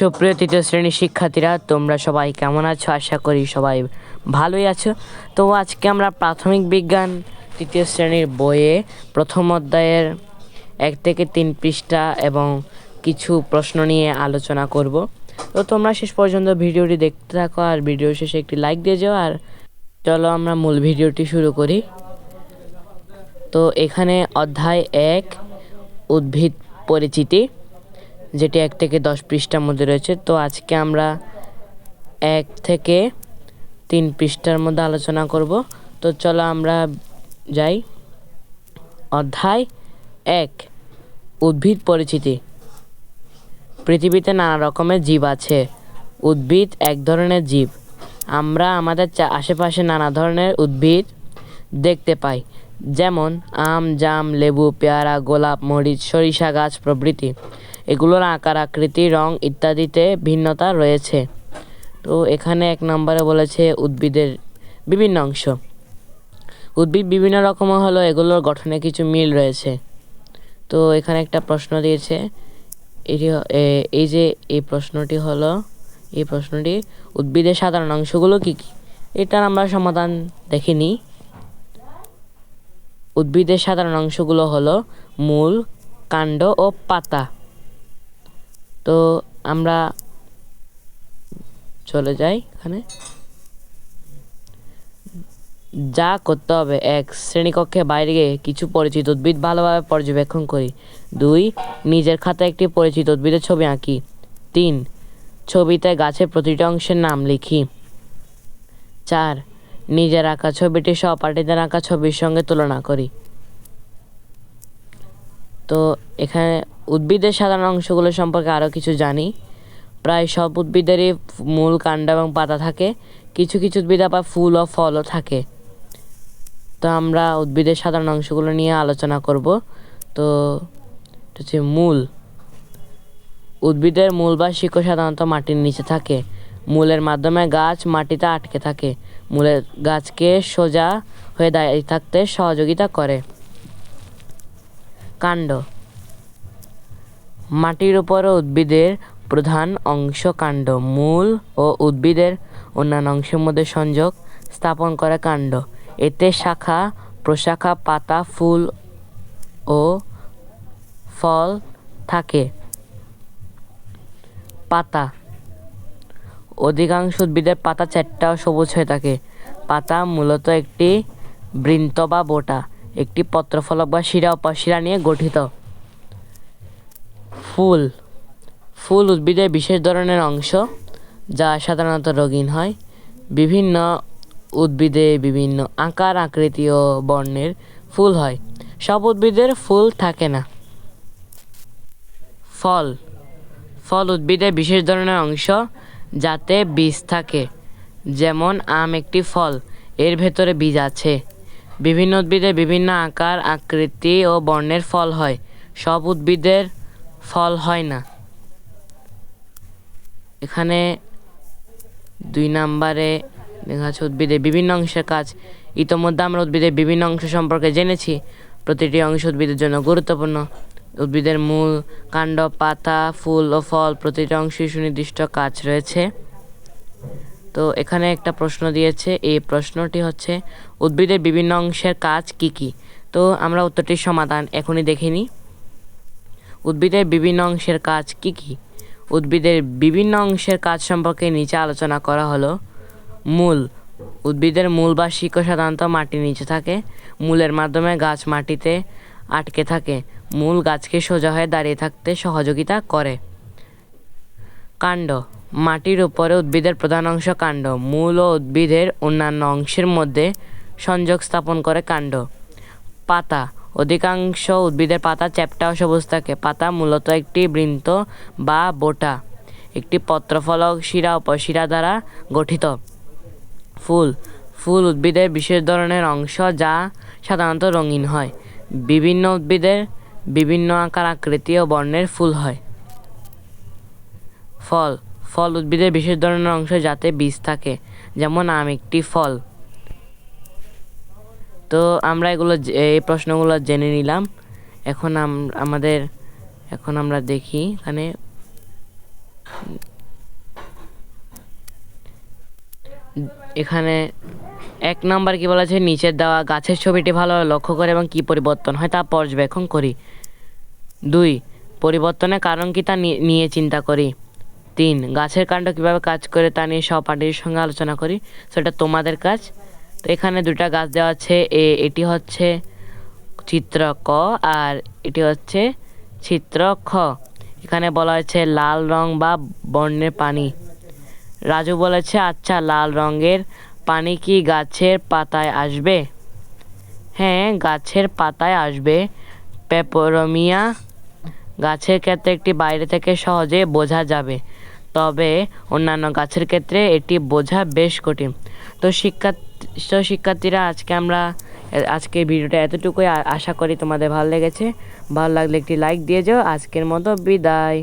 সুপ্রিয় তৃতীয় শ্রেণীর শিক্ষার্থীরা, তোমরা সবাই কেমন আছো? আশা করি সবাই ভালোই আছো। তো আজকে আমরা প্রাথমিক বিজ্ঞান তৃতীয় শ্রেণীর বইয়ে প্রথম অধ্যায়ের 1 থেকে 3 পৃষ্ঠা এবং কিছু প্রশ্ন নিয়ে আলোচনা করব। তো তোমরা শেষ পর্যন্ত ভিডিওটি দেখতে থাকো আর ভিডিও শেষে একটি লাইক দিয়ে যাও। আর চলো আমরা মূল ভিডিওটি শুরু করি। তো এখানে অধ্যায় 1 উদ্ভিদ পরিচিতি, যেটি 1 থেকে 10 পৃষ্ঠার মধ্যে রয়েছে। তো আজকে আমরা 1 থেকে 3 পৃষ্ঠার মধ্যে আলোচনা করব। তো চলো আমরা যাই। অধ্যায় 1 উদ্ভিদ পরিচিতি। পৃথিবীতে নানা রকমের জীব আছে। উদ্ভিদ এক ধরনের জীব। আমরা আমাদের আশেপাশে নানা ধরনের উদ্ভিদ দেখতে পাই, যেমন আম, জাম, লেবু, পেয়ারা, গোলাপ, মরিচ, সরিষা গাছ প্রভৃতি। এগুলোর আকার, আকৃতি, রং ইত্যাদিতে ভিন্নতা রয়েছে। তো এখানে 1 নম্বরে বলেছে উদ্ভিদের বিভিন্ন অংশ। উদ্ভিদ বিভিন্ন রকমের হলো, এগুলোর গঠনে কিছু মিল রয়েছে। তো এখানে একটা প্রশ্ন দিয়েছে, এই প্রশ্নটি উদ্ভিদের সাধারণ অংশগুলো কি কি? এটার আমরা সমাধান দেখিনি। উদ্ভিদের সাধারণ অংশগুলো হলো মূল, কাণ্ড ও পাতা। তো আমরা চলে যাই। এখানে যা করতে হবে: 1 শ্রেণীকক্ষে বাইরে গিয়ে কিছু পরিচিত উদ্ভিদ ভালোভাবে পর্যবেক্ষণ করি। 2 নিজের খাতায় একটি পরিচিত উদ্ভিদের ছবি আঁকি। 3 ছবিতে গাছের প্রতিটি অংশের নাম লিখি। 4 নিজের আঁকা ছবিটি সহপাঠীদের আঁকা ছবির সঙ্গে তুলনা করি। তো এখানে উদ্ভিদের সাধারণ অংশগুলো সম্পর্কে আরও কিছু জানি। প্রায় সব উদ্ভিদেরই মূল, কাণ্ড এবং পাতা থাকে। কিছু কিছু উদ্ভিদ আবার ফুল ও ফলও থাকে। তো আমরা উদ্ভিদের সাধারণ অংশগুলো নিয়ে আলোচনা করব। তো হচ্ছে মূল। উদ্ভিদের মূল বা শিকড় সাধারণত মাটির নিচে থাকে। মূলের মাধ্যমে গাছ মাটিতে আটকে থাকে। মূলের গাছকে সোজা হয়ে দাঁড়িয়ে থাকতে সহযোগিতা করে। কাণ্ড। মাটির উপরে উদ্ভিদের প্রধান অংশ কাণ্ড। মূল ও উদ্ভিদের অন্যান্য অংশের মধ্যে সংযোগ স্থাপন করে কাণ্ড। এতে শাখা, প্রশাখা, পাতা, ফুল ও ফল থাকে। পাতা। অধিকাংশ উদ্ভিদের পাতা চ্যাপ্টা ও সবুজ হয়ে থাকে। পাতা মূলত একটি বৃন্ত বা বোটা, একটি পত্রফলক বা শিরা উপশিরা নিয়ে গঠিত। ফুল। ফুল উদ্ভিদের বিশেষ ধরনের অংশ, যা সাধারণত রঙিন হয়। বিভিন্ন উদ্ভিদে বিভিন্ন আকার, আকৃতি ও বর্ণের ফুল হয়। সব উদ্ভিদের ফুল থাকে না। ফল। ফল উদ্ভিদের বিশেষ ধরনের অংশ, যাতে বীজ থাকে। যেমন আম একটি ফল, এর ভেতরে বীজ আছে। বিভিন্ন উদ্ভিদে বিভিন্ন আকার, আকৃতি ও বর্ণের ফল হয়। সব উদ্ভিদের ফল হয় না। এখানে 2 নম্বরে দেখা যাচ্ছে উদ্ভিদের বিভিন্ন অংশের কাজ। ইতোমধ্যে আমরা উদ্ভিদের বিভিন্ন অংশ সম্পর্কে জেনেছি। প্রতিটি অংশ উদ্ভিদের জন্য গুরুত্বপূর্ণ। উদ্ভিদের মূল, কাণ্ড, পাতা, ফুল ও ফল প্রতিটি অংশে সুনির্দিষ্ট কাজ রয়েছে। তো এখানে একটা প্রশ্ন দিয়েছে, এই প্রশ্নটি হচ্ছে উদ্ভিদের বিভিন্ন অংশের কাজ কি কি? তো আমরা উত্তরটির সমাধান এখনই দেখে নিই। উদ্ভিদের বিভিন্ন অংশের কাজ কি কি? উদ্ভিদের বিভিন্ন অংশের কাজ সম্পর্কে নিচে আলোচনা করা হলো। মূল। উদ্ভিদের মূল বা শিকড় সাধারণত মাটির নিচে থাকে। মূলের মাধ্যমে গাছ মাটিতে আটকে থাকে। মূল গাছকে সোজা হয়ে দাঁড়িয়ে থাকতে সহযোগিতা করে। কাণ্ড। মাটির উপরে উদ্ভিদের প্রধান অংশ কাণ্ড। মূল ও উদ্ভিদের অন্যান্য অংশের মধ্যে সংযোগ স্থাপন করে কাণ্ড। পাতা। অধিকাংশ উদ্ভিদের পাতা চ্যাপ্টা ও সবুজ থাকে। পাতা মূলত একটি বৃন্ত বা বোটা, একটি পত্রফলক শিরা উপশিরা দ্বারা গঠিত। ফুল। ফুল উদ্ভিদের বিশেষ ধরনের অংশ, যা সাধারণত রঙিন হয়। বিভিন্ন উদ্ভিদের বিভিন্ন আকার, আকৃতি ও বর্ণের ফুল হয়। ফল। ফল উদ্ভিদের বিশেষ ধরনের অংশ, যাতে বীজ থাকে। যেমন আম একটি ফল। তো আমরা এই প্রশ্নগুলো জেনে নিলাম। এখন আমরা দেখি এখানে এখানে 1 নাম্বার কি বলা আছে, নিচের দেওয়া গাছের ছবিটি ভালোভাবে লক্ষ্য করে এবং কি পরিবর্তন হয় তা পর্যবেক্ষণ করি। 2 পরিবর্তনের কারণ কি তা নিয়ে চিন্তা করি। 3 গাছের কাণ্ড কিভাবে কাজ করে তা নিয়ে সহপাঠীর সঙ্গে আলোচনা করি। সেটা তোমাদের কাজ। তো এখানে 2টা গাছ দেওয়া আছে, এটি হচ্ছে চিত্র ক আর এটি হচ্ছে চিত্র খ। এখানে বলা হয়েছে লাল রং বা বন্যের পানি। রাজু বলেছে, আচ্ছা লাল রঙের পানি কি গাছের পাতায় আসবে? হ্যাঁ, গাছের পাতায় আসবে। পেপরোমিয়া গাছের ক্ষেত্রে একটি বাইরে থেকে সহজে বোঝা যাবে, তবে অন্যান্য গাছের ক্ষেত্রে এটি বোঝা বেশ কঠিন। তো শিক্ষার্থীরা, আজকের ভিডিওটা এতটুকুই। আশা করি তোমাদের ভালো লেগেছে। ভালো লাগলে একটি লাইক দিয়ে যাও। আজকের মতো বিদায়।